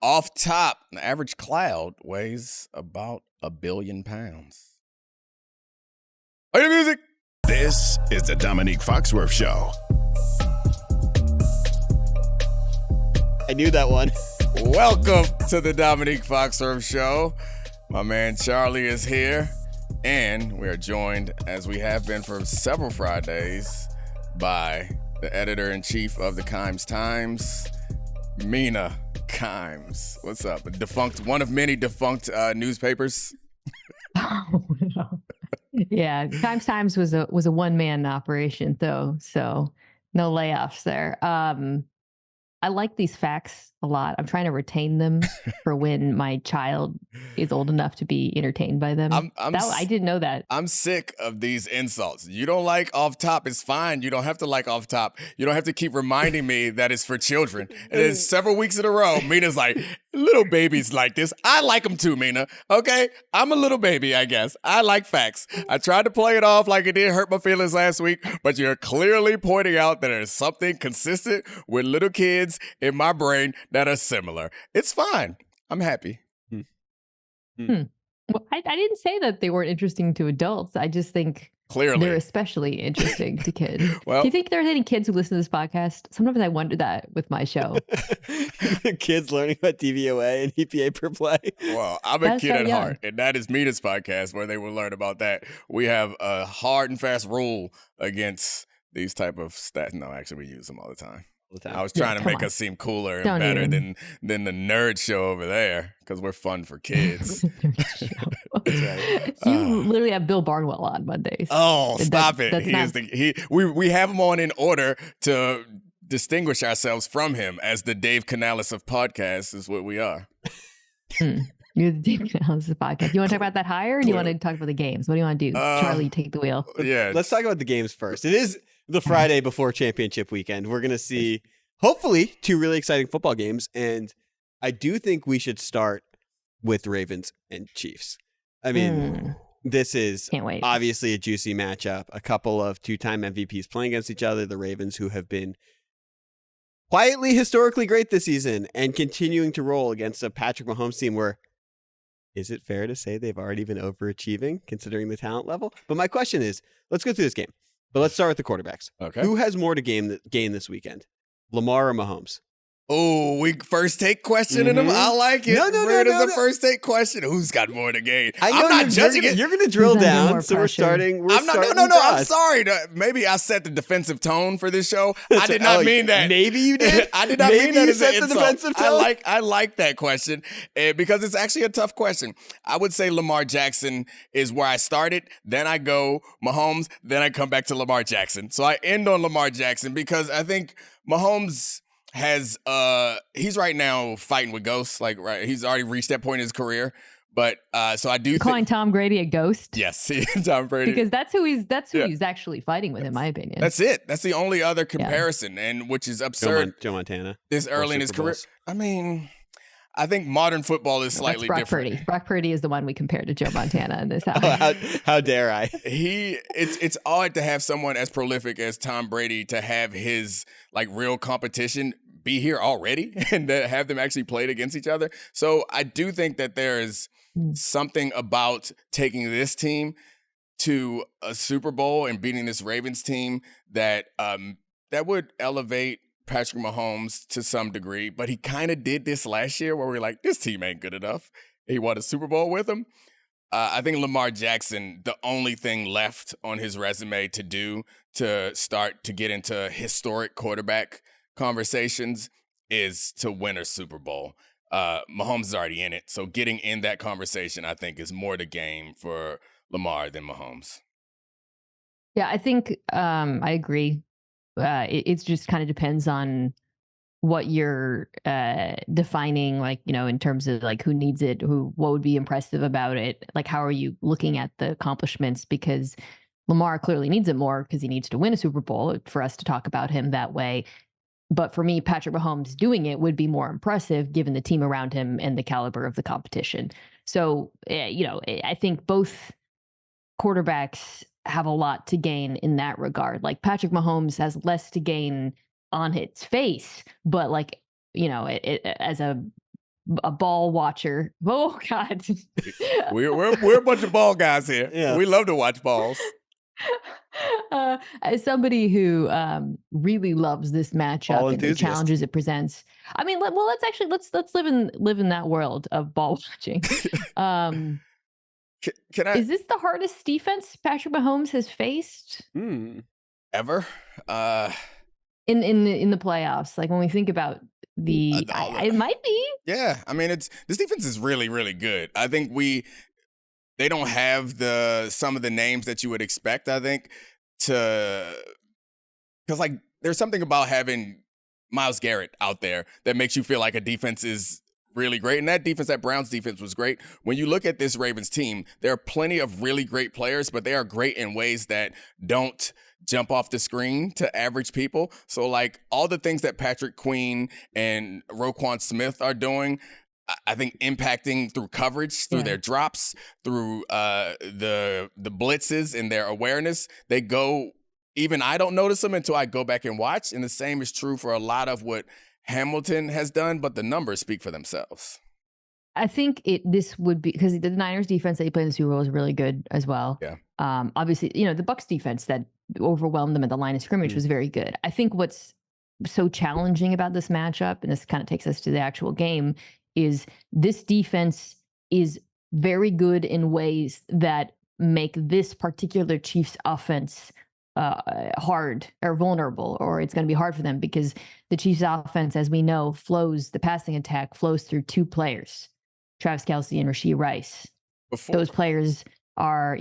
Off top, the average cloud weighs about 1 billion pounds. Play the music. This is the Dominique Foxworth Show. I knew that one. Welcome to the Dominique Foxworth Show. My man Charlie is here, and we are joined, as we have been for several Fridays, by the editor-in-chief of the Kimes Times, Mina Kimes. What's up? One of many defunct newspapers. Oh, no. Yeah, Times was a one-man operation though, so no layoffs there. I like these facts a lot. I'm trying to retain them for when my child is old enough to be entertained by them. I didn't know that. I'm sick of these insults. You don't like off top, it's fine. You don't have to like off top. You don't have to keep reminding me that it's for children. And then several weeks in a row, Mina's like, little babies like this. I like them too, Mina. Okay? I'm a little baby, I guess. I like facts. I tried to play it off like it didn't hurt my feelings last week, but you're clearly pointing out that there's something consistent with little kids in my brain that are similar. It's fine. I'm happy. Well, I didn't say that they weren't interesting to adults. I just think Clearly they're especially interesting to kids. Well, do you think there's any kids who listen to this podcast? Sometimes I wonder that with my show. Kids learning about DVOA and EPA per play. Well, I'm a kid at heart, and that is Mina's podcast where they will learn about that. We have a hard and fast rule against these type of stats. No, actually, we use them all the time. I was trying to make us seem cooler and better than the nerd show over there because we're fun for kids. That's right. You literally have Bill Barnwell on Mondays. Oh, stop it. We have him on in order to distinguish ourselves from him as the Dave Canales of podcasts is what we are. You're the Dave Canales of podcast. You want to talk about that hire or do you want to talk about the games? What do you want to do? Charlie, take the wheel. Yeah. Let's talk about the games first. It is the Friday before championship weekend. We're going to see, hopefully, two really exciting football games. And I do think we should start with Ravens and Chiefs. I mean, this is obviously a juicy matchup. A couple of two-time MVPs playing against each other. The Ravens, who have been quietly historically great this season and continuing to roll against a Patrick Mahomes team where, is it fair to say they've already been overachieving considering the talent level? But my question is, let's go through this game. But let's start with the quarterbacks. Okay. Who has more to gain this weekend? Lamar or Mahomes? Oh, we first take questioning them. I like it. No. The first take question. Who's got more to gain? I'm not judging it. You're going to drill down. So we're starting. No. I'm sorry. Maybe I set the defensive tone for this show. I did not mean that. Maybe you did. I did not mean that as an insult. The defensive tone. I like that question because it's actually a tough question. I would say Lamar Jackson is where I started. Then I go Mahomes. Then I come back to Lamar Jackson. So I end on Lamar Jackson because I think Mahomes has he's right now fighting with ghosts. He's already reached that point in his career. But so I do calling Tom Brady a ghost. Yes, Tom Brady, because that's who he's actually fighting with, in my opinion. That's it. That's the only other comparison, and which is absurd. Joe Montana this early in his career. I mean, I think modern football is slightly different. Brock Purdy is the one we compare to Joe Montana in this house. How dare I? It's odd to have someone as prolific as Tom Brady to have his real competition be here already and to have them actually played against each other. So I do think that there is something about taking this team to a Super Bowl and beating this Ravens team that would elevate Patrick Mahomes to some degree, but he kind of did this last year where we're like, this team ain't good enough. He won a Super Bowl with him. I think Lamar Jackson, the only thing left on his resume to do to start to get into historic quarterback conversations is to win a Super Bowl. Mahomes is already in it, so getting in that conversation, I think, is more the game for Lamar than Mahomes. Yeah, I think I agree. It just kind of depends on what you're defining, in terms of who needs it, what would be impressive about it. How are you looking at the accomplishments? Because Lamar clearly needs it more because he needs to win a Super Bowl for us to talk about him that way. But for me, Patrick Mahomes doing it would be more impressive given the team around him and the caliber of the competition. So, I think both quarterbacks have a lot to gain in that regard. Patrick Mahomes has less to gain on its face, but as a a ball watcher. Oh God, we're a bunch of ball guys here. Yeah. We love to watch balls. As somebody who really loves this matchup Ball and the enthusiast. challenges it presents, I mean, let's live in that world of ball watching. Can I Is this the hardest defense Patrick Mahomes has faced ever? in the playoffs? Like when we think about it might be. Yeah, I mean, this defense is really, really good. I think they don't have some of the names that you would expect. I think because like there's something about having Myles Garrett out there that makes you feel like a defense is really great. And that Browns defense was great. When you look at this Ravens team, there are plenty of really great players, but they are great in ways that don't jump off the screen to average people. So like all the things that Patrick Queen and Roquan Smith are doing, I think impacting through coverage, through their drops, through the blitzes and their awareness, they go, even I don't notice them until I go back and watch. And the same is true for a lot of what Hamilton has done, but the numbers speak for themselves. I think this would be because the Niners defense that he played in the Super Bowl is really good as well. Yeah. Obviously, the Bucs defense that overwhelmed them at the line of scrimmage was very good. I think what's so challenging about this matchup, and this kind of takes us to the actual game, is this defense is very good in ways that make this particular Chiefs offense hard or vulnerable, or it's going to be hard for them because the Chiefs offense, as we know, the passing attack flows through two players, Travis Kelce and Rashee Rice. Those players are,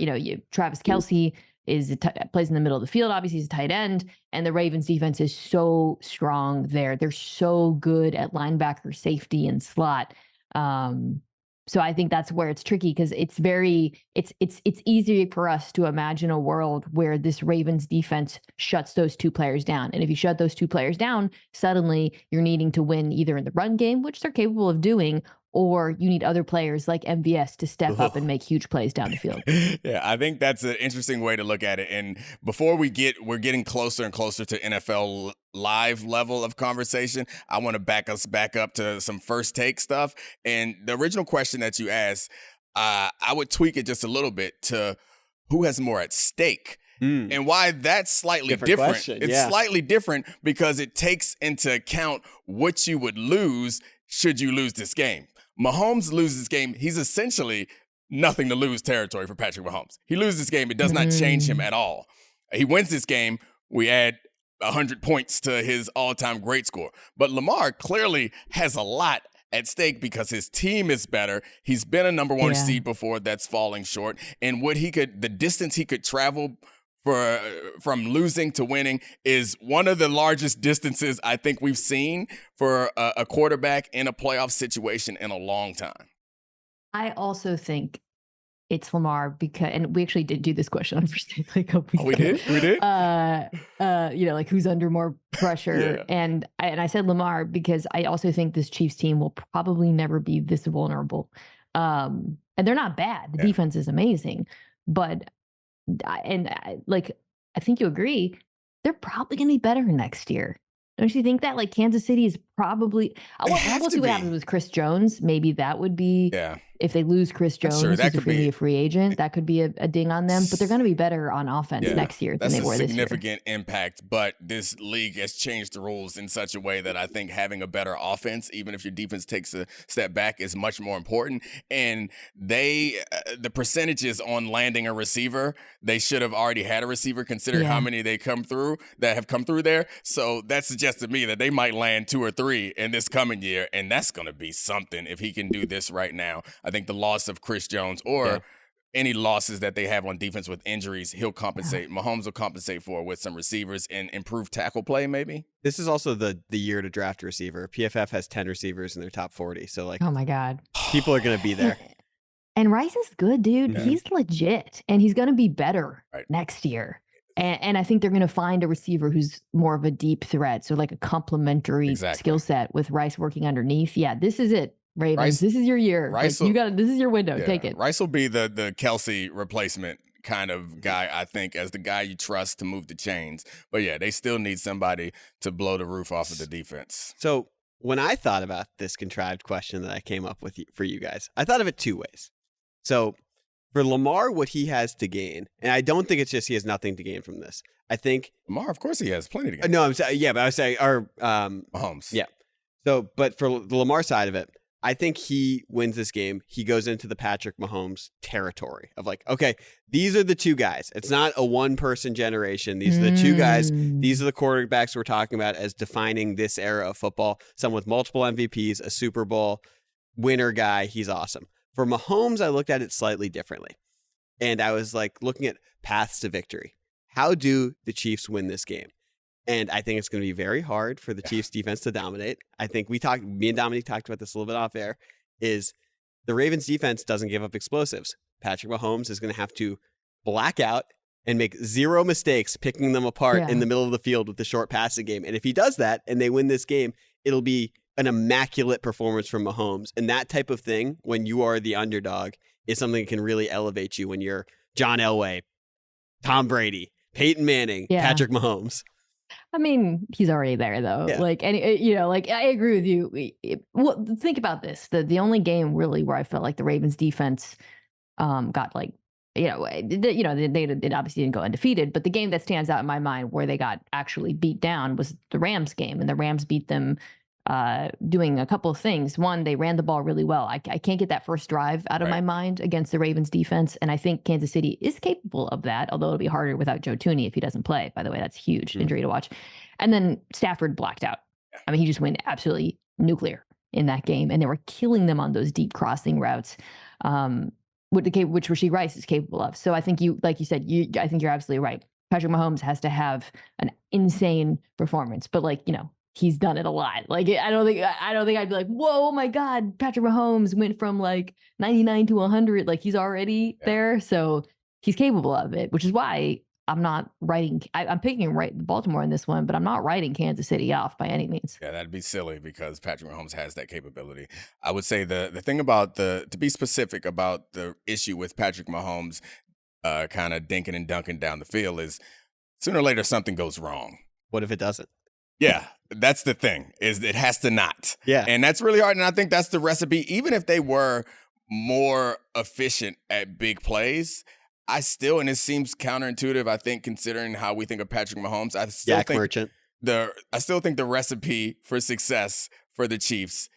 Travis Kelce plays in the middle of the field. Obviously, he's a tight end, and the Ravens defense is so strong there. They're so good at linebacker, safety, and slot. So I think that's where it's tricky because it's easy for us to imagine a world where this Ravens defense shuts those two players down. And if you shut those two players down, suddenly you're needing to win either in the run game, which they're capable of doing, or you need other players like MVS to step up and make huge plays down the field. Yeah, I think that's an interesting way to look at it. And before we're getting closer and closer to NFL live level of conversation, I want to back us back up to some first take stuff. And the original question that you asked, I would tweak it just a little bit to who has more at stake. And why that's slightly different. Question, it's slightly different because it takes into account what you would lose should you lose this game. Mahomes loses this game, he's essentially nothing to lose territory for Patrick Mahomes. He loses this game, it does not change him at all. He wins this game, we add 100 points to his all-time great score. But Lamar clearly has a lot at stake because his team is better. He's been a number one seed before that's falling short. And the distance he could travel from losing to winning is one of the largest distances I think we've seen for a quarterback in a playoff situation in a long time. I also think it's Lamar because, and we actually did do this question on first take like a couple weeks ago. We did. Like who's under more pressure, and I said Lamar because I also think this Chiefs team will probably never be this vulnerable, and they're not bad. The defense is amazing, but. I think you agree, they're probably going to be better next year. Don't you think that? Like Kansas City is probably. We'll see what happens with Chris Jones. Maybe that would be. Yeah. If they lose Chris Jones, sure, who's a free agent, that could be a ding on them. But they're going to be better on offense next year than they were this year. That's a significant impact. But this league has changed the rules in such a way that I think having a better offense, even if your defense takes a step back, is much more important. And the percentages on landing a receiver, they should have already had a receiver considering how many they have come through there. So that suggests to me that they might land 2 or 3 in this coming year. And that's going to be something if he can do this right now. I think the loss of Chris Jones or any losses that they have on defense with injuries, he'll compensate. Mahomes will compensate for with some receivers and improve tackle play maybe. This is also the year to draft a receiver. PFF has 10 receivers in their top 40. So oh my God. People are going to be there. And Rice is good, dude. Yeah. He's legit and he's going to be better next year. And I think they're going to find a receiver who's more of a deep threat. So like a complementary skill set with Rice working underneath. Yeah, this is it. Ravens, this is your year. This is your window. Take it. Rice will be the Kelce replacement kind of guy, I think, as the guy you trust to move the chains. But yeah, they still need somebody to blow the roof off of the defense. So when I thought about this contrived question that I came up with for you guys, I thought of it two ways. So for Lamar, what he has to gain, and I don't think it's just he has nothing to gain from this. I think Lamar, of course, he has plenty to gain. No, I'm saying but I was saying Mahomes. Yeah. So, but for the Lamar side of it, I think he wins this game. He goes into the Patrick Mahomes territory of like, okay, these are the two guys. It's not a one-person generation. These are the two guys. These are the quarterbacks we're talking about as defining this era of football. Someone with multiple MVPs, a Super Bowl winner guy. He's awesome. For Mahomes, I looked at it slightly differently. And I was like looking at paths to victory. How do the Chiefs win this game? And I think it's going to be very hard for the Chiefs defense to dominate. I think me and Dominique talked about this a little bit off air, is the Ravens defense doesn't give up explosives. Patrick Mahomes is going to have to black out and make zero mistakes picking them apart in the middle of the field with the short passing game. And if he does that and they win this game, it'll be an immaculate performance from Mahomes. And that type of thing, when you are the underdog, is something that can really elevate you when you're John Elway, Tom Brady, Peyton Manning, Patrick Mahomes. I mean, he's already there though. Yeah. Like, and like I agree with you. Well, think about this: the only game really where I felt like the Ravens defense got like, they obviously didn't go undefeated, but the game that stands out in my mind where they got actually beat down was the Rams game, and the Rams beat them doing a couple of things. One, they ran the ball really well. I can't get that first drive out of my mind against the Ravens defense. And I think Kansas City is capable of that, although it'll be harder without Joe Thuney if he doesn't play. By the way, that's a huge injury to watch. And then Stafford blacked out. I mean, he just went absolutely nuclear in that game, and they were killing them on those deep crossing routes, which Rashee Rice is capable of. So I think like you said, I think you're absolutely right. Patrick Mahomes has to have an insane performance, but he's done it a lot. Like, I don't think I'd be like, whoa, my God, Patrick Mahomes went from like 99 to 100. Like, he's already there. So he's capable of it, which is why I'm not writing. I'm picking Baltimore in this one, but I'm not writing Kansas City off by any means. Yeah, that'd be silly because Patrick Mahomes has that capability. I would say the thing about to be specific about the issue with Patrick Mahomes kind of dinking and dunking down the field is sooner or later something goes wrong. What if it doesn't? Yeah, that's the thing, is it has to not. Yeah. And that's really hard. And I think that's the recipe. Even if they were more efficient at big plays, I still, and it seems counterintuitive, I think, considering how we think of Patrick Mahomes, I still think the recipe for success for the Chiefs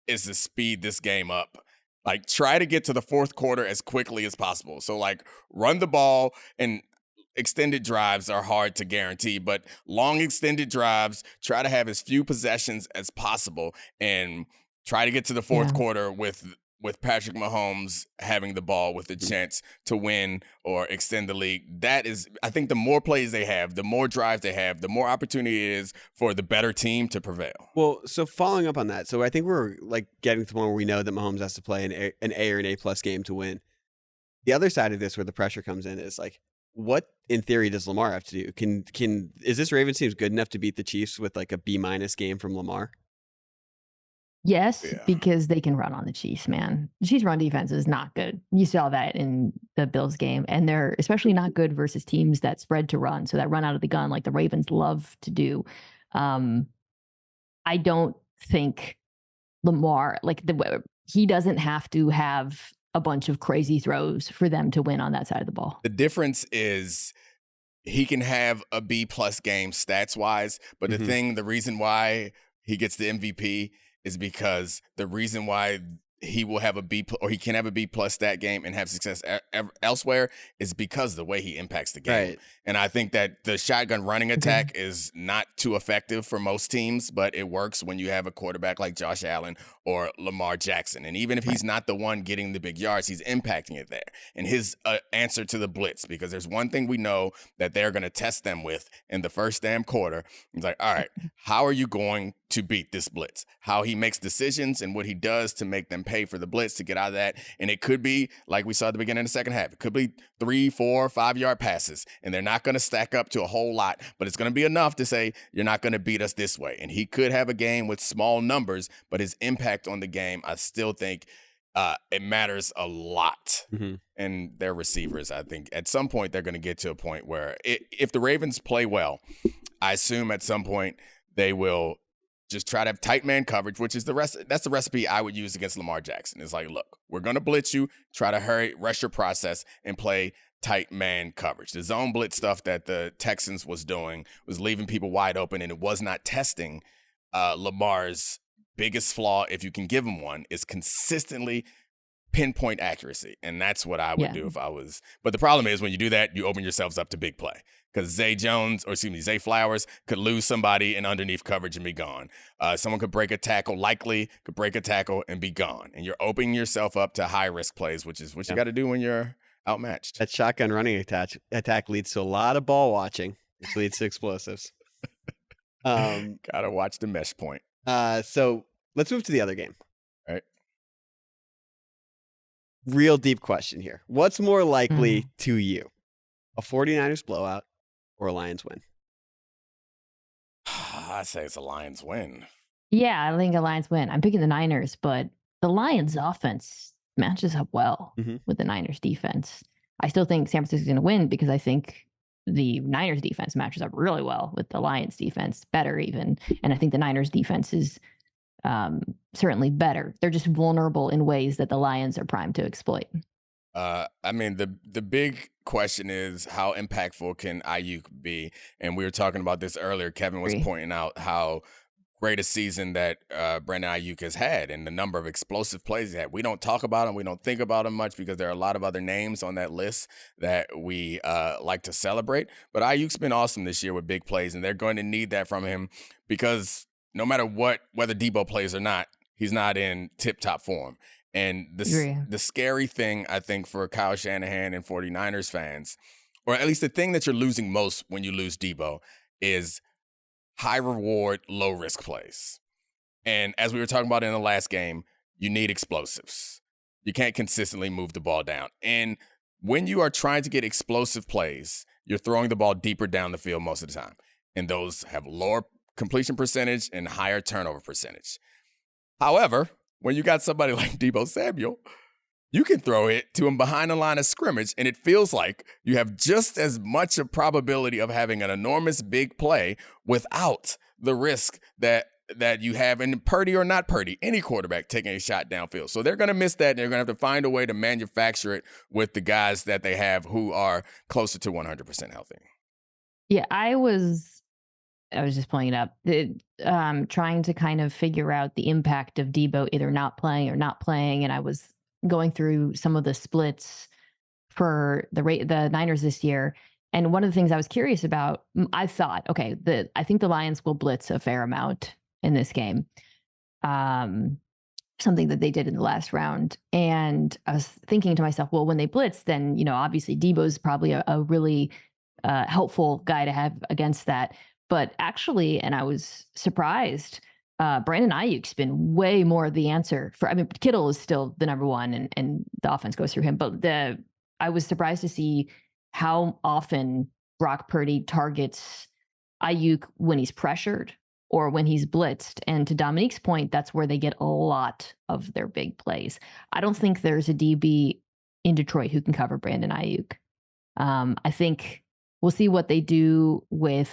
is to speed this game up. Like, try to get to the fourth quarter as quickly as possible. So, like, run the ball, and extended drives are hard to guarantee, but long extended drives, try to have as few possessions as possible and try to get to the fourth quarter with Patrick Mahomes having the ball with a chance to win or extend the lead. That is, I think the more plays they have, the more drives they have, the more opportunity it is for the better team to prevail. Well, so following up on that, so I think we're like getting to the point where we know that Mahomes has to play an A or an A+ game to win. The other side of this where the pressure comes in is like, what in theory does Lamar have to do? Is this Ravens team good enough to beat the Chiefs with like a B- game from Lamar? Yes, because they can run on the Chiefs, man. The Chiefs' run defense is not good. You saw that in the Bills game, and they're especially not good versus teams that spread to run, so that run out of the gun like the Ravens love to do. I don't think Lamar, he doesn't have to have a bunch of crazy throws for them to win on that side of the ball. The difference is he can have a B+ game stats wise, but the reason why he gets the MVP is because the reason why he will have he can have a B+ stat game and have success elsewhere is because the way he impacts the game. Right. And I think that the shotgun running attack is not too effective for most teams, but it works when you have a quarterback like Josh Allen or Lamar Jackson. And even if he's not the one getting the big yards, he's impacting it there. And his answer to the blitz, because there's one thing we know that they're going to test them with in the first damn quarter. He's like, all right, how are you going to beat this blitz? How he makes decisions and what he does to make them pay for the blitz to get out of that. And it could be, like we saw at the beginning of the second half, it could be 3, 4, 5-yard passes, and they're not going to stack up to a whole lot, but it's going to be enough to say, you're not going to beat us this way. And he could have a game with small numbers, but his impact on the game, I still think it matters a lot. And their receivers, I think at some point they're going to get to a point where if the Ravens play well, I assume at some point they will just try to have tight man coverage, which is that's the recipe I would use against Lamar Jackson. It's like, look, we're going to blitz you, try to rush your process, and play tight man coverage. The zone blitz stuff that the Texans was doing was leaving people wide open, and it was not testing Lamar's biggest flaw, if you can give him one, is consistently pinpoint accuracy. And that's what I would do if I was. But the problem is when you do that, you open yourselves up to big play. Because Zay Flowers could lose somebody in underneath coverage and be gone. Someone could break a tackle, and be gone. And you're opening yourself up to high-risk plays, which is what you got to do when you're outmatched. That shotgun running attack leads to a lot of ball watching, which leads to explosives. Gotta watch the mesh point. So let's move to the other game. All right. Real deep question here. What's more likely to you? A 49ers blowout or a Lions win? I say it's a Lions win. Yeah, I think a Lions win. I'm picking the Niners, but the Lions offense matches up well with the Niners defense. I still think San Francisco's going to win because I think the Niners defense matches up really well with the Lions defense, better even. And I think the Niners defense is certainly better. They're just vulnerable in ways that the Lions are primed to exploit. I mean, the big question is how impactful can Ayuk be? And we were talking about this earlier. Kevin was pointing out how great a season that Brandon Ayuk has had and the number of explosive plays he had. We don't talk about him. We don't think about him much because there are a lot of other names on that list that we like to celebrate. But Ayuk's been awesome this year with big plays, and they're going to need that from him because no matter whether Debo plays or not, he's not in tip-top form. And the scary thing, I think, for Kyle Shanahan and 49ers fans, or at least the thing that you're losing most when you lose Debo, is high reward, low risk plays. And as we were talking about in the last game, you need explosives. You can't consistently move the ball down. And when you are trying to get explosive plays, you're throwing the ball deeper down the field most of the time. And those have lower completion percentage and higher turnover percentage. However, when you got somebody like Deebo Samuel, you can throw it to him behind the line of scrimmage, and it feels like you have just as much a probability of having an enormous big play without the risk that you have in Purdy or not Purdy, any quarterback taking a shot downfield. So they're going to miss that, and they're going to have to find a way to manufacture it with the guys that they have who are closer to 100% healthy. Yeah, I was just pulling it up, trying to kind of figure out the impact of Debo either not playing or not playing. And I was going through some of the splits for the Niners this year. And one of the things I was curious about, I thought, okay, I think the Lions will blitz a fair amount in this game. Something that they did in the last round. And I was thinking to myself, well, when they blitz, then, obviously Debo's probably a really helpful guy to have against that. But actually, and I was surprised, Brandon Ayuk's been way more the answer Kittle is still the number one and the offense goes through him. But I was surprised to see how often Brock Purdy targets Ayuk when he's pressured or when he's blitzed. And to Dominique's point, that's where they get a lot of their big plays. I don't think there's a DB in Detroit who can cover Brandon Ayuk. I think we'll see what they do with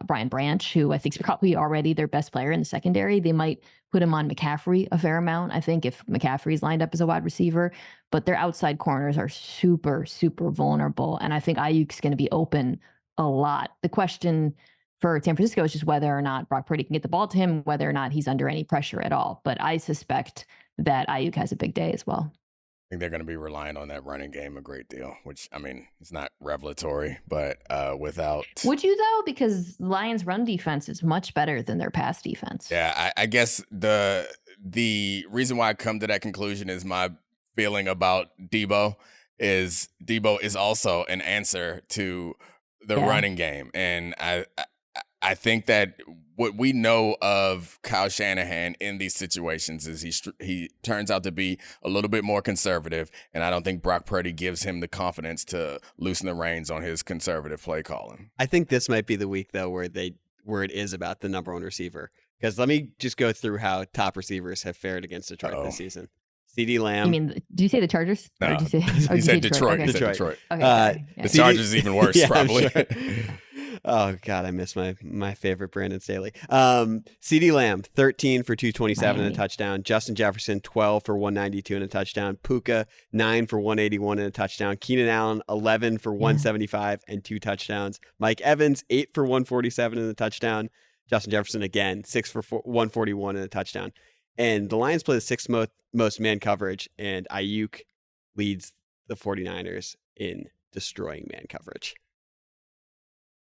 Brian Branch, who I think is probably already their best player in the secondary. They might put him on McCaffrey a fair amount, I think, if McCaffrey's lined up as a wide receiver. But their outside corners are super, super vulnerable. And I think Ayuk's going to be open a lot. The question for San Francisco is just whether or not Brock Purdy can get the ball to him, whether or not he's under any pressure at all. But I suspect that Ayuk has a big day as well. I think they're going to be relying on that running game a great deal, which, it's not revelatory, but without... Would you, though? Because Lions' run defense is much better than their pass defense. Yeah, I guess the reason why I come to that conclusion is my feeling about Debo is also an answer to the running game. And I think that what we know of Kyle Shanahan in these situations is he turns out to be a little bit more conservative, and I don't think Brock Purdy gives him the confidence to loosen the reins on his conservative play calling. I think this might be the week, though, where it is about the number one receiver. Because let me just go through how top receivers have fared against Detroit this season. CeeDee Lamb. You mean, do you say the Chargers? No, or did you say, he said Detroit. Okay. He said Detroit. Okay, The Chargers is even worse, probably. Sure. Oh God, I miss my favorite Brandon Staley. CeeDee Lamb, 13 for 227 and a touchdown. Justin Jefferson, 12 for 192 and a touchdown. Puka, 9 for 181 and a touchdown. Keenan Allen, 11 for 175 and 2 touchdowns. Mike Evans, 8 for 147 and a touchdown. Justin Jefferson again, 6 for 141 and a touchdown. And the Lions play the sixth most man coverage, and Ayuk leads the 49ers in destroying man coverage.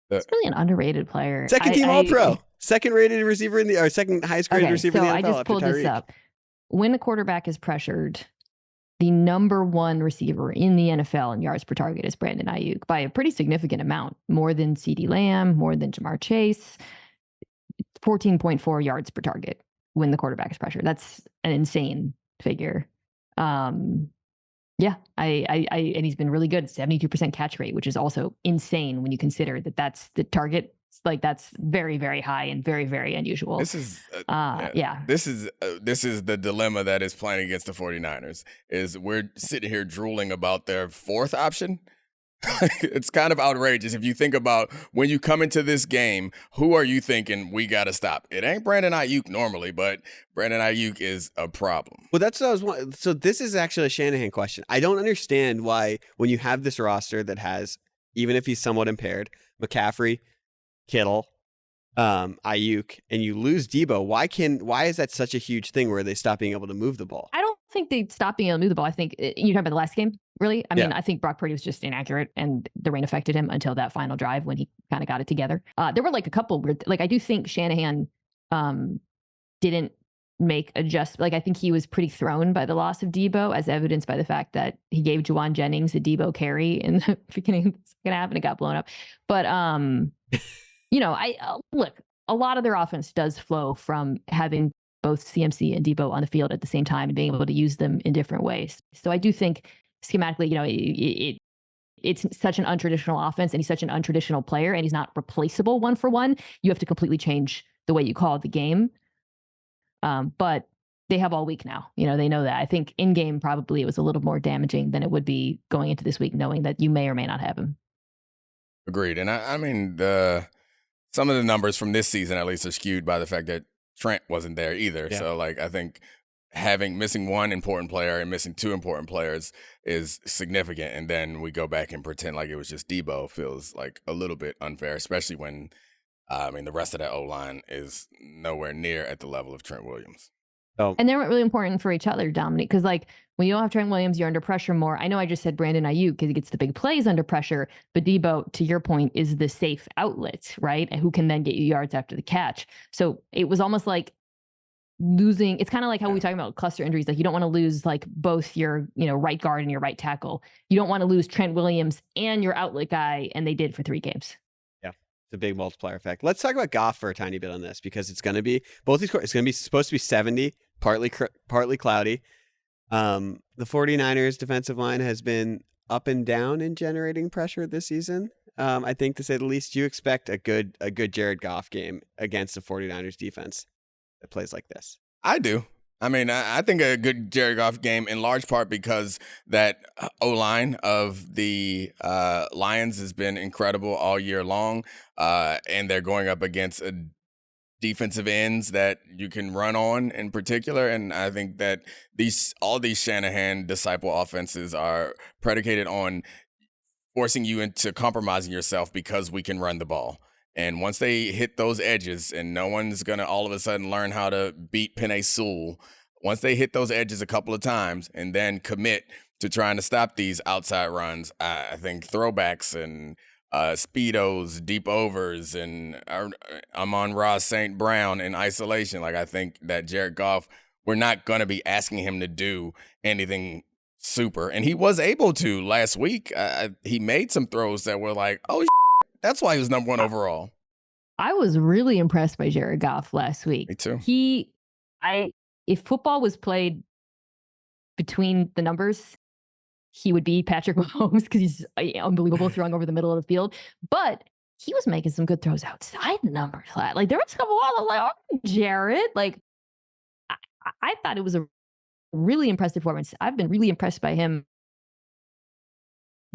He's really an underrated player. Second team All-Pro, second rated receiver second highest graded receiver in the NFL. I just pulled this up. When a quarterback is pressured, the number one receiver in the NFL in yards per target is Brandon Ayuk by a pretty significant amount, more than CeeDee Lamb, more than Jamar Chase. 14.4 yards per target when the quarterback is pressured. That's an insane figure. Yeah, and he's been really good. 72% catch rate, which is also insane when you consider that that's the target. Like that's very, very high and very, very unusual. This is this is the dilemma that is playing against the 49ers. Is we're sitting here drooling about their fourth option. It's kind of outrageous if you think about when you come into this game, who are you thinking we got to stop? It ain't Brandon Ayuk normally, but Brandon Ayuk is a problem. Well, that's what I was wondering. So this is actually a Shanahan question. I don't understand why when you have this roster that has, even if he's somewhat impaired, McCaffrey, Kittle, Ayuk, and you lose Debo, why is that such a huge thing where they stop being able to move the ball? I don't think they stopped being able to move the ball. I think you're talking about the last game, really. I mean, I think Brock Purdy was just inaccurate, and the rain affected him until that final drive when he kind of got it together. There were like a couple weird, like I do think Shanahan didn't make I think he was pretty thrown by the loss of Debo, as evidenced by the fact that he gave Juwan Jennings a Debo carry in the beginning of the second half and it got blown up. But look, a lot of their offense does flow from having both CMC and Debo on the field at the same time and being able to use them in different ways. So I do think schematically, it's such an untraditional offense and he's such an untraditional player and he's not replaceable one for one. You have to completely change the way you call the game. But they have all week now. They know that. I think in game probably it was a little more damaging than it would be going into this week, knowing that you may or may not have him. Agreed. And I mean, some of the numbers from this season, at least, are skewed by the fact that Trent wasn't there either. Yeah. So, I think missing one important player and missing two important players is significant. And then we go back and pretend like it was just Debo feels like a little bit unfair, especially when, the rest of that O-line is nowhere near at the level of Trent Williams. Oh. And they weren't really important for each other, Dominique, because when you don't have Trent Williams, you're under pressure more. I know I just said Brandon Ayuk because he gets the big plays under pressure, but Debo, to your point, is the safe outlet, right? And who can then get you yards after the catch. So it was almost like losing. It's kind of like how we talk about cluster injuries. Like you don't want to lose both your right guard and your right tackle. You don't want to lose Trent Williams and your outlet guy, and they did for 3 games. It's a big multiplier effect. Let's talk about Goff for a tiny bit on this because it's going to be it's going to be supposed to be 70, partly cloudy. The 49ers defensive line has been up and down in generating pressure this season. I think to say the least. Do you expect a good Jared Goff game against the 49ers defense that plays like this? I do. I mean, I think a good Jared Goff game in large part because that O-line of the Lions has been incredible all year long, and they're going up against defensive ends that you can run on in particular. And I think that all these Shanahan disciple offenses are predicated on forcing you into compromising yourself because we can run the ball. And once they hit those edges, and no one's going to all of a sudden learn how to beat Penei Sewell, once they hit those edges a couple of times and then commit to trying to stop these outside runs, I think throwbacks and speedos, deep overs, and Amon-Ra St. Brown in isolation, I think that Jared Goff, we're not going to be asking him to do anything super. And he was able to last week. He made some throws that were like, oh, that's why he was number 1 overall. I was really impressed by Jared Goff last week. Me too. If football was played between the numbers, he would be Patrick Mahomes because he's unbelievable throwing over the middle of the field. But he was making some good throws outside the numbers. There was a couple of them oh, Jared. I thought it was a really impressive performance. I've been really impressed by him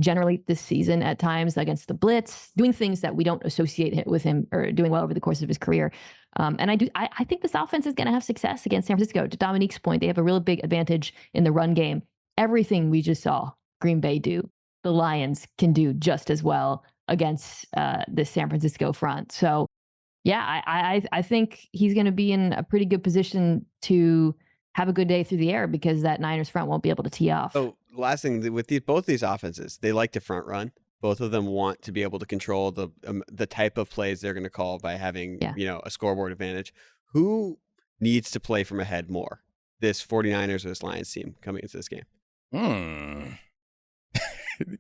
generally this season at times against the blitz, doing things that we don't associate with him or doing well over the course of his career. And I think this offense is going to have success against San Francisco. To Dominique's point, they have a real big advantage in the run game. Everything we just saw Green Bay do, the Lions can do just as well against this San Francisco front. So, yeah, I think he's going to be in a pretty good position to have a good day through the air because that Niners front won't be able to tee off. So, last thing with both these offenses, they like to front run. Both of them want to be able to control the type of plays they're going to call by having a scoreboard advantage. Who needs to play from ahead more? This 49ers or this Lions team coming into this game?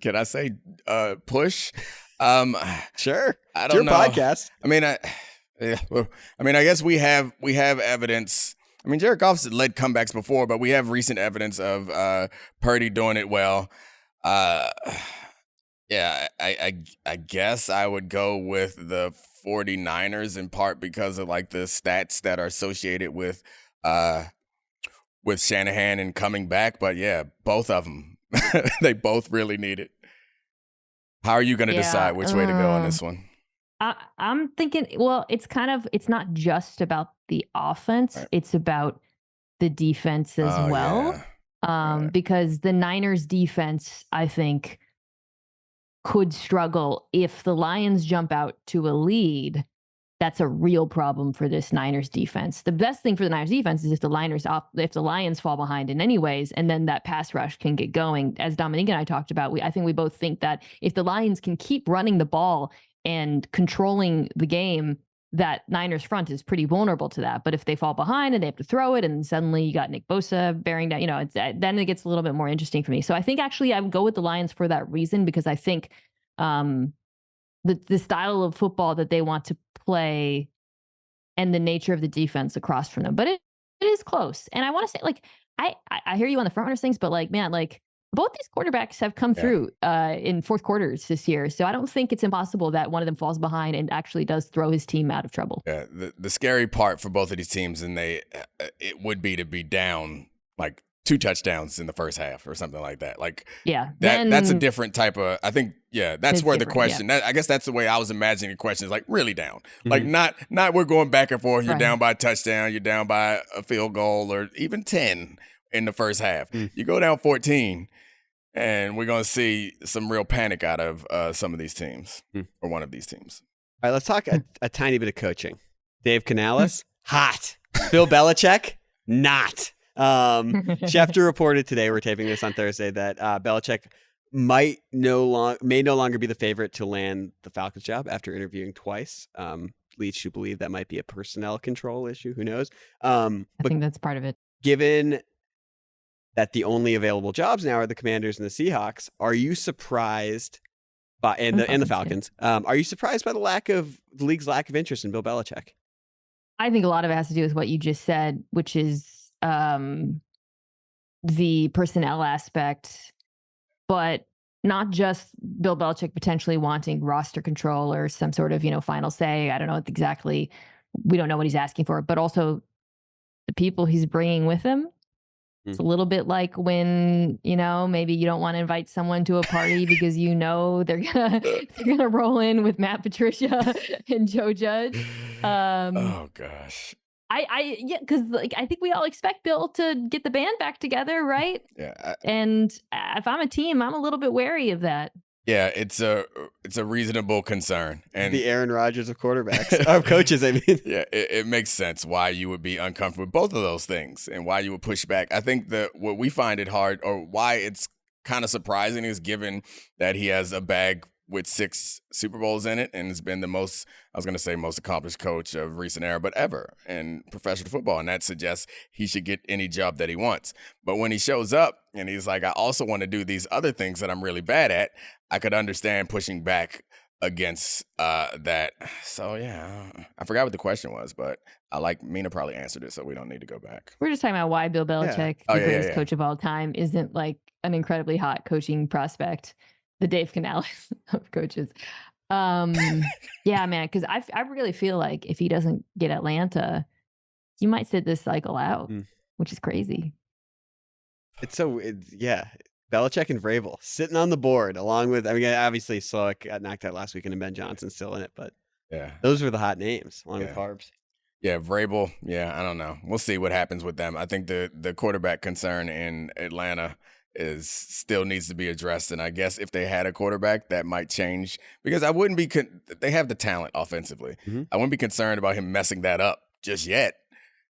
Can I say push? Sure. I don't know. Podcast. I mean, I guess we have evidence. I mean, Jared Goff's led comebacks before, but we have recent evidence of Purdy doing it well. Yeah, I guess I would go with the 49ers in part because of like the stats that are associated with Shanahan and coming back. But yeah, both of them, they both really need it. How are you going to decide which way to go on this one? I'm thinking, well, it's not just about the offense. Right. It's about the defense as well. Yeah. Because the Niners defense, I think, could struggle if the Lions jump out to a lead. That's a real problem for this Niners defense. The best thing for the Niners defense is if the Lions fall behind in any ways, and then that pass rush can get going. As Dominique and I talked about, I think we both think that if the Lions can keep running the ball and controlling the game, that Niners front is pretty vulnerable to that. But if they fall behind and they have to throw it, and suddenly you got Nick Bosa bearing down, then it gets a little bit more interesting for me. So I think actually I would go with the Lions for that reason, because I think the style of football that they want to play and the nature of the defense across from them. But it is close. And I want to say, like, I hear you on the front runners things, but like, man, like, both these quarterbacks have come through in fourth quarters this year. So I don't think it's impossible that one of them falls behind and actually does throw his team out of trouble. Yeah, the scary part for both of these teams, and it would be to be down like 2 touchdowns in the first half or something like that. Like, that's a different type of, I think, that's where the question, I guess that's the way I was imagining the question, is like really down. Mm-hmm. Like not we're going back and forth, you're down by a touchdown, you're down by a field goal or even 10 in the first half. You go down 14, and we're going to see some real panic out of some of these teams or one of these teams. All right, let's talk a tiny bit of coaching. Dave Canales, hot. Bill Belichick, not. Schefter reported today, we're taping this on Thursday, that Belichick may no longer be the favorite to land the Falcons job after interviewing twice. Leads to believe that might be a personnel control issue. Who knows? I think that's part of it. Given that the only available jobs now are the Commanders and the Seahawks, are you surprised by and the Falcons? Are you surprised by the league's lack of interest in Bill Belichick? I think a lot of it has to do with what you just said, which is the personnel aspect, but not just Bill Belichick potentially wanting roster control or some sort of, final say. I don't know exactly. We don't know what he's asking for, but also the people he's bringing with him. It's a little bit like when, maybe you don't want to invite someone to a party because they're gonna roll in with Matt Patricia and Joe Judge. Oh gosh. Because I think we all expect Bill to get the band back together, right? Yeah. And if I'm a team, I'm a little bit wary of that. Yeah, it's a reasonable concern. And the Aaron Rodgers of quarterbacks, of coaches, I mean. Yeah, it makes sense why you would be uncomfortable with both of those things and why you would push back. I think that what we find it hard, or why it's kind of surprising, is given that he has a bag with 6 Super Bowls in it and has been the most accomplished coach of recent era, but ever in professional football. And that suggests he should get any job that he wants. But when he shows up and he's like, I also want to do these other things that I'm really bad at, I could understand pushing back against that. So, yeah, I forgot what the question was, but Mina probably answered it, so we don't need to go back. We're just talking about why Bill Belichick, the greatest coach of all time, isn't like an incredibly hot coaching prospect. The Dave Canales of coaches. Yeah, man, because I really feel like if he doesn't get Atlanta, he might sit this cycle out, which is crazy. But Belichick and Vrabel sitting on the board along with, I mean, obviously Slowick got knocked out last week and Ben Johnson's still in it, but those were the hot names along with Harbs. Yeah, Vrabel. Yeah, I don't know. We'll see what happens with them. I think the quarterback concern in Atlanta still needs to be addressed, and I guess if they had a quarterback, that might change because I wouldn't be. They have the talent offensively. Mm-hmm. I wouldn't be concerned about him messing that up just yet.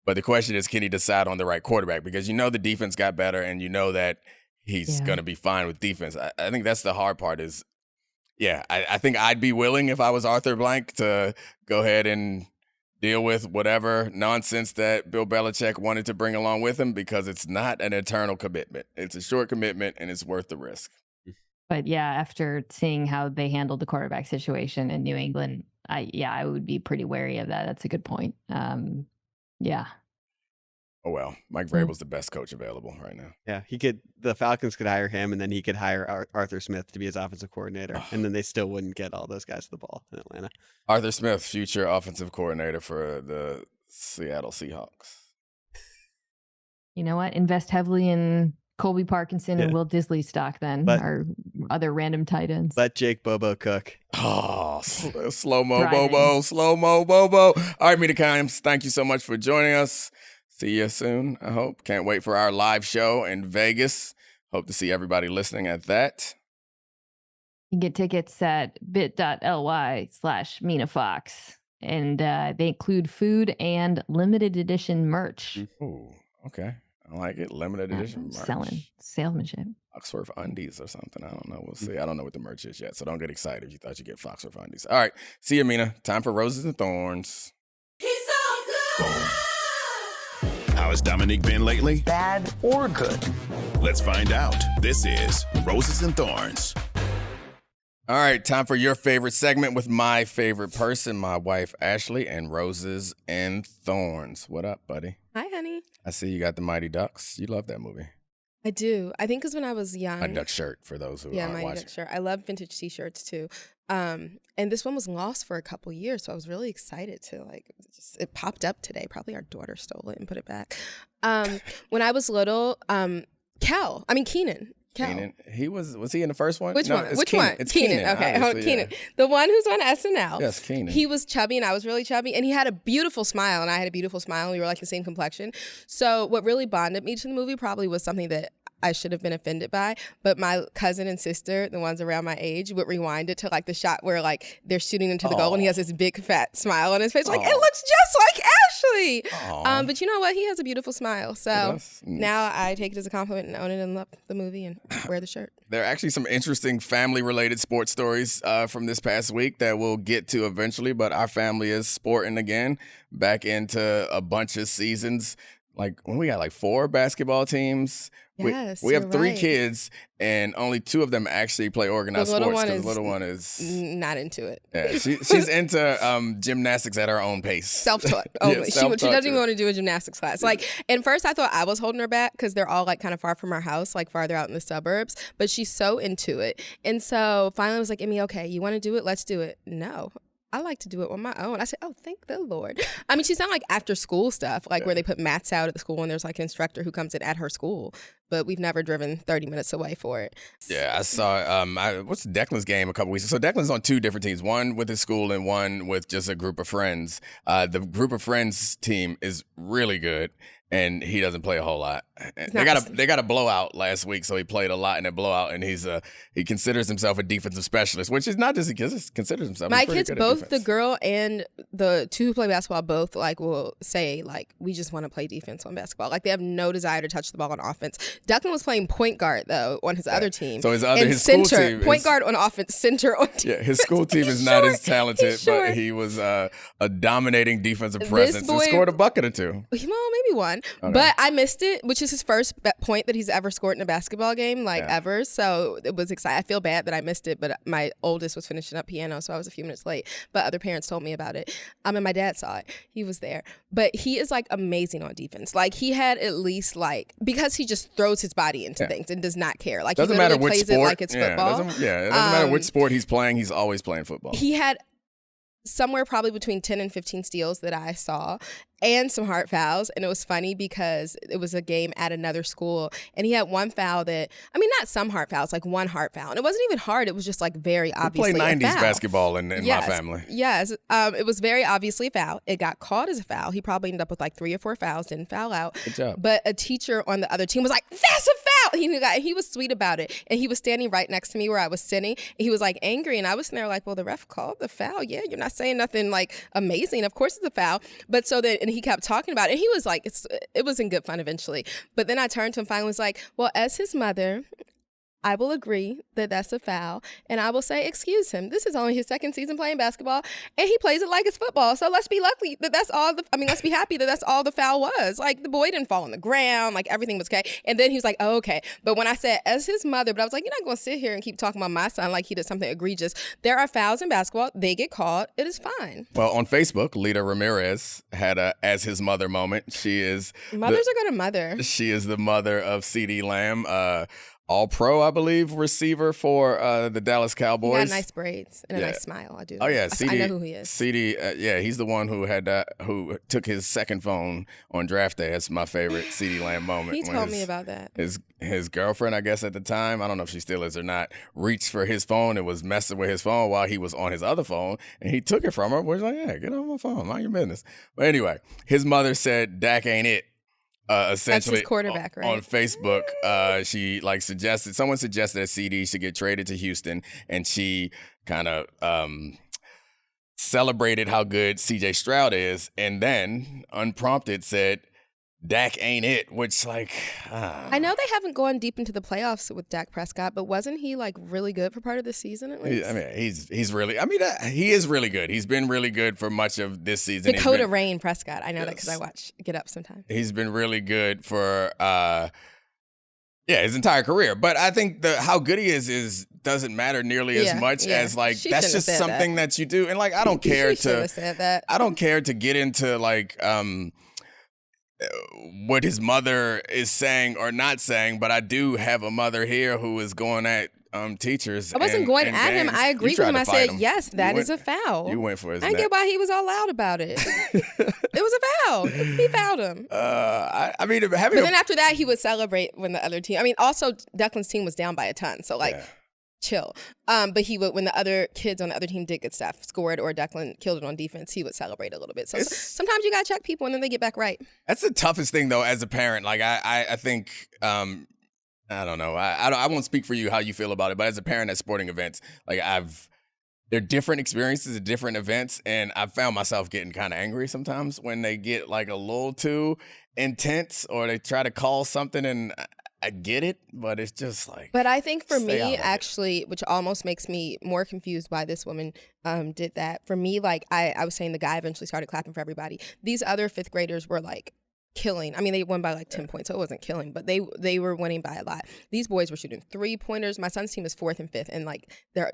But the question is, can he decide on the right quarterback? Because the defense got better, and that he's going to be fine with defense. I think that's the hard part. I think I'd be willing if I was Arthur Blank to go ahead and deal with whatever nonsense that Bill Belichick wanted to bring along with him because it's not an eternal commitment. It's a short commitment, and it's worth the risk. But, after seeing how they handled the quarterback situation in New England, I would be pretty wary of that. That's a good point. Oh, well, Mike Vrabel's the best coach available right now. Yeah, the Falcons could hire him, and then he could hire Arthur Smith to be his offensive coordinator, and then they still wouldn't get all those guys to the ball in Atlanta. Arthur Smith, future offensive coordinator for the Seattle Seahawks. You know what? Invest heavily in Colby Parkinson and Will Disley stock then, or other random tight ends. Let Jake Bobo cook. Oh, slow-mo Bobo, slow-mo Bobo. All right, Mina Kimes, thank you so much for joining us. See you soon, I hope. Can't wait for our live show in Vegas. Hope to see everybody listening at that. You can get tickets at bit.ly/MinaFox. And they include food and limited edition merch. Ooh, okay. I like it. Limited edition merch. Salesmanship. Foxworth undies or something. I don't know. We'll see. I don't know what the merch is yet, so don't get excited if you thought you'd get Foxworth undies. All right. See you, Mina. Time for Roses and Thorns. He's so good! How has Dominique been lately? Bad or good? Let's find out. This is Roses and Thorns. All right, time for your favorite segment with my favorite person, my wife, Ashley, and Roses and Thorns. What up, buddy? Hi, honey. I see you got the Mighty Ducks. You love that movie. I do. I think because when I was young. Mighty Duck shirt for those who aren't watching. Mighty Duck shirt. I love vintage T-shirts too. And this one was lost for a couple years, so I was really excited to it popped up today. Probably our daughter stole it and put it back. When I was little, Keenan. Keenan. Was he in the first one? Which one? Which one? It's Keenan. Okay, Keenan. The one who's on SNL. Yes, Keenan. He was chubby and I was really chubby, and he had a beautiful smile and I had a beautiful smile, and we were like the same complexion. So what really bonded me to the movie probably was something that I should have been offended by, but my cousin and sister, the ones around my age, would rewind it to the shot where they're shooting into the goal and he has this big fat smile on his face. It looks just like Ashley. But you know what? He has a beautiful smile. So now I take it as a compliment and own it and love the movie and wear the shirt. There are actually some interesting family-related sports stories from this past week that we'll get to eventually, but our family is sporting again, back into a bunch of seasons. When we got 4 basketball teams. Yes, we have 3 kids, and only 2 of them actually play organized sports because the little one is not into it. Yeah, she's into gymnastics at her own pace. Self-taught. She doesn't even want to do a gymnastics class. And first I thought I was holding her back because they're all kind of far from our house, farther out in the suburbs. But she's so into it, and so finally I was like, "Emmy, okay, you want to do it? Let's do it." No. I like to do it on my own. I said, oh, thank the Lord. I mean, she's not after school stuff, where they put mats out at the school and there's an instructor who comes in at her school. But we've never driven 30 minutes away for it. Yeah, I saw what's Declan's game a couple weeks ago. So Declan's on 2 different teams, one with his school and one with just a group of friends. The group of friends team is really good, and he doesn't play a whole lot. They got a blowout last week, so he played a lot in a blowout, and he considers himself a defensive specialist, which is not just he considers himself. My kids, both the girl and the 2 who play basketball, both will say we just want to play defense on basketball. They have no desire to touch the ball on offense. Declan was playing point guard though on his other team. So his center, school team, point guard on offense, center on defense. Yeah, his school team is not as talented, but he was a dominating defensive presence and scored a bucket or 2. Well, maybe 1, okay. But I missed it, which is his first point that he's ever scored in a basketball game, ever. So it was exciting. I feel bad that I missed it, but my oldest was finishing up piano, so I was a few minutes late. But other parents told me about it. And my dad saw it. He was there. But he is amazing on defense. He had at least because he just throws his body into things and does not care. Doesn't matter which plays sport. It it's football. It doesn't matter which sport he's playing. He's always playing football. He had somewhere probably between 10 and 15 steals that I saw and some hard fouls. And it was funny because it was a game at another school and he had one foul that, I mean, not some hard fouls, like one hard foul. And it wasn't even hard. It was just like very obviously We play 90s a foul. basketball in Yes, my family. Yes. It was very obviously a foul. It got called as a foul. He probably ended up with like 3 or 4 fouls, didn't foul out. Good job. But a teacher on the other team was like, that's a foul. He was sweet about it. And he was standing right next to me where I was sitting. And he was like angry. And I was sitting there like, well, the ref called the foul. Yeah, you're not saying nothing like amazing. Of course it's a foul. But so then, and he kept talking about it. And he was like, it was in good fun eventually. But then I turned to him finally and was like, well, as his mother, I will agree that that's a foul, and I will say, excuse him. This is only his second season playing basketball, and he plays it like it's football. So let's be lucky that that's all let's be happy that that's all the foul was. Like, the boy didn't fall on the ground. Like, everything was okay. And then he was like, oh, okay. But when I said, as his mother, but I was like, you're not going to sit here and keep talking about my son like he did something egregious. There are fouls in basketball. They get called. It is fine. Well, on Facebook, Lita Ramirez had a as his mother moment. She is Mothers are going to mother. She is the mother of CeeDee Lamb, All-Pro, I believe, receiver for the Dallas Cowboys. He got nice braids and a nice smile. I do. Oh yeah, I know who he is. CeeDee, he's the one who had who took his second phone on draft day. That's my favorite CeeDee Lamb moment. He told me about that. His girlfriend, I guess at the time, I don't know if she still is or not, reached for his phone and was messing with his phone while he was on his other phone, and he took it from her. Was like, yeah, get on my phone, mind your business. But anyway, his mother said, "Dak ain't it." Essentially, that's his quarterback, right? On Facebook, she someone suggested that CeeDee should get traded to Houston, and she kind of celebrated how good CJ Stroud is, and then unprompted said, "Dak ain't it," which I know they haven't gone deep into the playoffs with Dak Prescott, but wasn't he like really good for part of the season at least? He is really good. He's been really good for much of this season. Dakota Rain Prescott. I know that because I watch Get Up sometimes. He's been really good for his entire career. But I think how good he is doesn't matter nearly as much as like She that's just something that you do. And like I don't care I don't care to get into like what his mother is saying or not saying, but I do have a mother here who is going at teachers. I wasn't going at him. I agreed with him. I said, yes, that is a foul. You went for his I didn't get why he was all loud about it. It was a foul. He fouled him. But then after that, he would celebrate when the other team. I mean, also Declan's team was down by a ton, so chill. But he would, when the other kids on the other team did good stuff, scored or Declan killed it on defense, he would celebrate a little bit. So sometimes you gotta check people and then they get back right. That's the toughest thing though as a parent. Like I think I don't know. I won't speak for you how you feel about it, but as a parent at sporting events, like they're different experiences at different events, and I've found myself getting kind of angry sometimes when they get like a little too intense or they try to call something and I get it, but it's just like. But I think for me, actually, which almost makes me more confused why this woman did that. For me, like I was saying, the guy eventually started clapping for everybody. These other fifth graders were like killing. I mean, they won by like 10 points, so it wasn't killing, but they were winning by a lot. These boys were shooting 3-pointers. My son's team is 4th and 5th, and like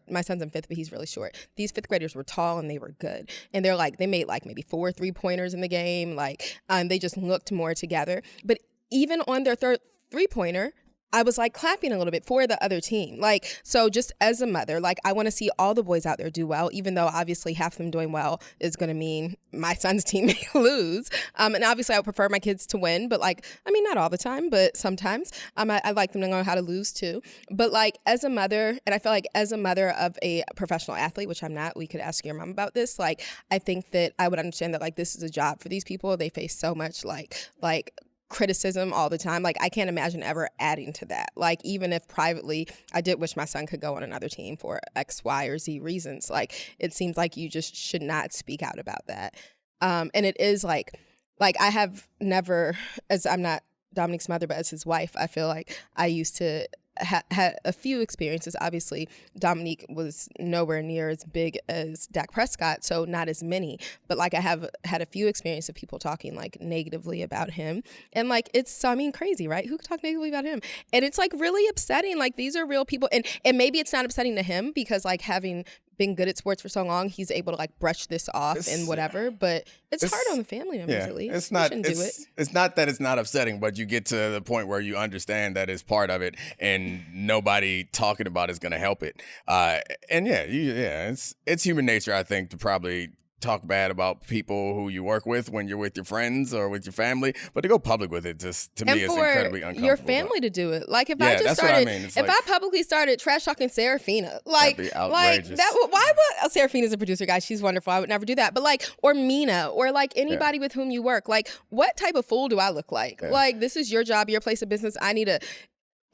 my son's in 5th, but he's really short. These fifth graders were tall and they were good, and they're like they made like maybe 4 3-pointers in the game. Like they just looked more together. But even on their third 3-pointer, I was like clapping a little bit for the other team. Like, so just as a mother, like I want to see all the boys out there do well, even though obviously half of them doing well is going to mean my son's team may lose. And obviously I would prefer my kids to win, but like, I mean, not all the time, but sometimes I like them to know how to lose too. But like as a mother, and I feel like as a mother of a professional athlete, which I'm not, we could ask your mom about this. Like, I think that I would understand that like this is a job for these people. They face so much like criticism all the time. Like I can't imagine ever adding to that. Like even if privately I did wish my son could go on another team for X, Y, or Z reasons, like it seems like you just should not speak out about that. And it is like I have never, as I'm not Dominique's mother, but as his wife, I feel like I used to had a few experiences. Obviously, Dominique was nowhere near as big as Dak Prescott, so not as many. But like I have had a few experiences of people talking like negatively about him, and like it's crazy, right? Who could talk negatively about him? And it's like really upsetting. Like these are real people, and maybe it's not upsetting to him because like having been good at sports for so long, he's able to like brush this off and whatever. But it's hard on the family members at least. It's not. It's not that it's not upsetting, but you get to the point where you understand that it's part of it, and nobody talking about it is going to help it. And it's human nature, I think, to probably talk bad about people who you work with when you're with your friends or with your family, but to go public with it just to me is incredibly uncomfortable. Your family to do it. Like if Yeah, I just that's started, what I mean. It's if like- I publicly started trash talking Serafina, like That'd be outrageous. why would Serafina's a producer, guys? She's wonderful. I would never do that. But like, or Mina, or like anybody with whom you work. Like, what type of fool do I look like? Yeah. Like, this is your job, your place of business. I need to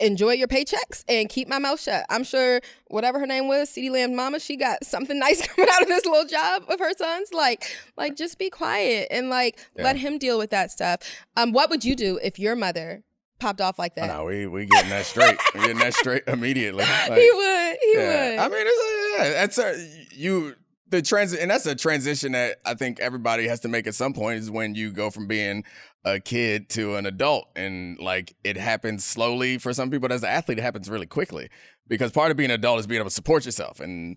enjoy your paychecks and keep my mouth shut. I'm sure whatever her name was, CeeDee Lamb's mama, she got something nice coming out of this little job of her son's. Like just be quiet and let him deal with that stuff. What would you do if your mother popped off like that? No, we getting that straight. We're getting that straight immediately. Like, He would. I mean, that's and that's a transition that I think everybody has to make at some point, is when you go from being a kid to an adult, and like it happens slowly for some people. As an athlete, it happens really quickly, because part of being an adult is being able to support yourself. And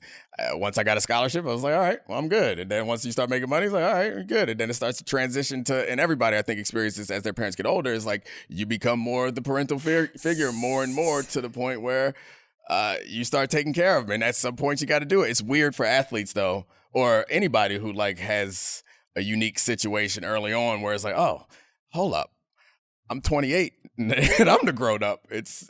once I got a scholarship, I was like, all right, well, I'm good. And then once you start making money, it's like, all right, we're good. And then it starts to transition to, and everybody I think experiences as their parents get older, is like you become more the parental figure more and more, to the point where you start taking care of them. And at some point you got to do it. It's weird for athletes though, or anybody who like has a unique situation early on where it's like, oh, hold up, I'm 28 and I'm the grown up. It's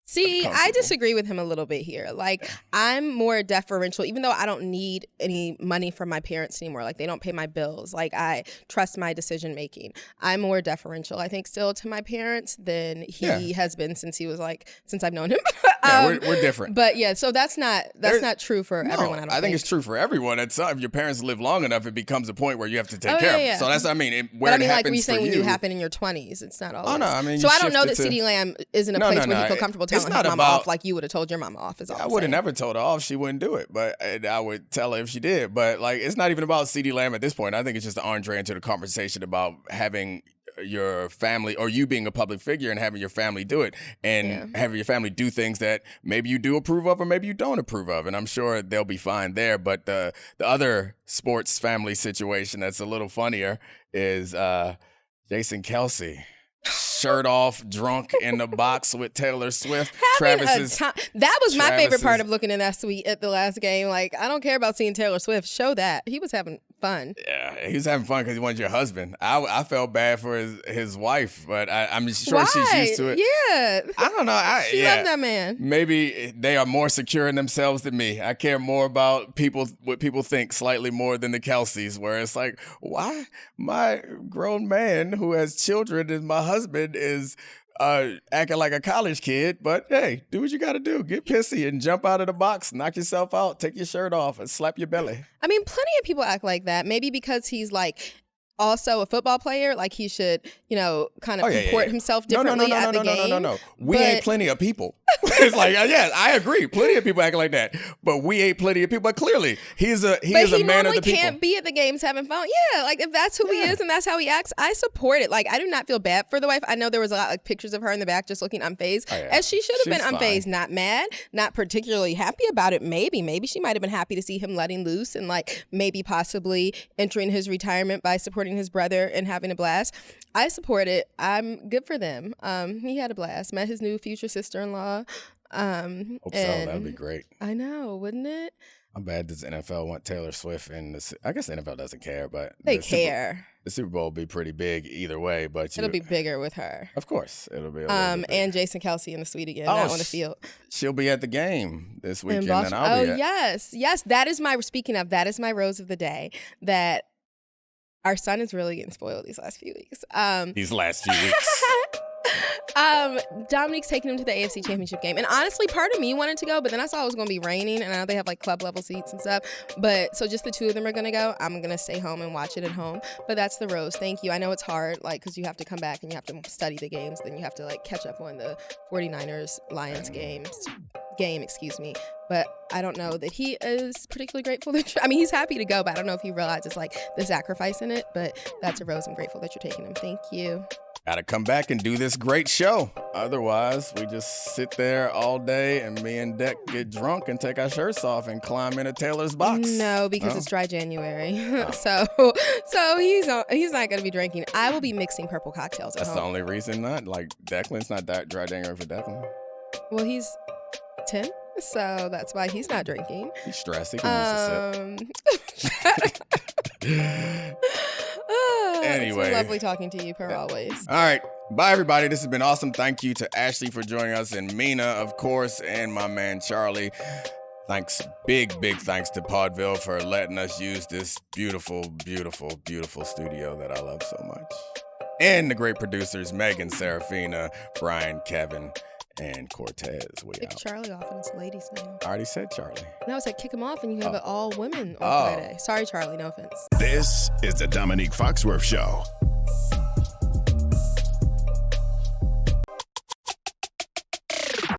See, I uncomfortable. disagree with him a little bit here. Like, I'm more deferential, even though I don't need any money from my parents anymore. Like, they don't pay my bills. Like, I trust my decision making. I'm more deferential, I think, still to my parents than he has been since I've known him. We're different. But yeah, so that's not true for everyone. I don't think it's true for everyone. If your parents live long enough, it becomes a point where you have to take Oh, care yeah, of them. yeah. So that's what I mean. But I mean, like happens we saying for when you you happen in your 20s, it's not always. Oh, no, I mean, so you I don't know that shifted to- CeeDee Lamb is in a No, place no, where he no. feel comfortable It's telling his not mama about- off like you would have told your mama off. Is all I I'm would have saying. never told her off. She wouldn't do it, but I would tell her if she did. But like, it's not even about CeeDee Lamb at this point. I think it's just an entree into the conversation about having your family, or you being a public figure and having your family do it, and having your family do things that maybe you do approve of or maybe you don't approve of. And I'm sure they'll be fine there. But the other sports family situation that's a little funnier is Jason Kelce. Shirt off, drunk in the box with Taylor Swift. That was my favorite Travis's- part of looking in that suite at the last game. Like, I don't care about seeing Taylor Swift. Show that. He was having fun. Yeah, he was having fun because he wanted your husband. I felt bad for his wife, but I'm sure Why? she's used to it. Yeah. I don't know. She loved that man. Maybe they are more secure in themselves than me. I care more about what people think slightly more than the Kelceys, where it's like, why my grown man who has children and my husband is acting like a college kid, but hey, do what you got to do. Get pissy and jump out of the box, knock yourself out, take your shirt off, and slap your belly. I mean, plenty of people act like that. Maybe because he's like also a football player, like he should, kind of comport himself differently at the game. No. We ain't plenty of people. It's like, yeah, I agree. Plenty of people acting like that, but we ain't plenty of people. But clearly, he is a man of the people. But he normally can't be at the games having fun. Yeah, like if that's who he is and that's how he acts, I support it. Like I do not feel bad for the wife. I know there was a lot of pictures of her in the back just looking unfazed, as she should have been unfazed, not mad, not particularly happy about it. Maybe she might have been happy to see him letting loose and like maybe possibly entering his retirement by supporting his brother and having a blast. I support it. I'm good for them. He had a blast. Met his new future sister-in-law. Hope so. That'd be great. I know, wouldn't it? I'm bad does NFL want Taylor Swift, and I guess the NFL doesn't care, but They care. The Super Bowl will be pretty big either way, but It'll be bigger with her. Of course, it'll be. A little bit and Jason Kelce in the suite again, not on the field. She'll be at the game this In weekend, Boston. and I'll be at. Yes. That is my rose of the day. That our son is really getting spoiled these last few weeks. These last few weeks. Dominique's taking him to the AFC Championship game. And honestly, part of me wanted to go, but then I saw it was going to be raining, and I know they have like club level seats and stuff. But so just the two of them are going to go. I'm going to stay home and watch it at home. But that's the rose. Thank you. I know it's hard, like, because you have to come back and you have to study the games. Then you have to like catch up on the 49ers Lions game, but I don't know that he is particularly grateful that he's happy to go, but I don't know if he realizes like the sacrifice in it. But that's a rose. I'm grateful that you're taking him. Thank you. Gotta come back and do this great show. Otherwise, we just sit there all day and me and Deck get drunk and take our shirts off and climb into Taylor's box. No, because it's dry January. So he's not going to be drinking. I will be mixing purple cocktails at That's home. the only reason not. Like, Declan's not that dry January for Declan. Well, he's 10, so that's why he's not drinking. He's stressed. He can use a sip. Anyway. It's so lovely talking to you, per always. All right. Bye, everybody. This has been awesome. Thank you to Ashley for joining us, and Mina, of course, and my man Charlie. Thanks. Big thanks to Podville for letting us use this beautiful, beautiful, beautiful studio that I love so much. And the great producers, Megan, Serafina, Brian, Kevin, and Cortez. Kick Charlie off and it's a ladies' name. I already said Charlie. No, I said kick him off and you have it all women on Friday. Sorry, Charlie, no offense. This is the Dominique Foxworth Show.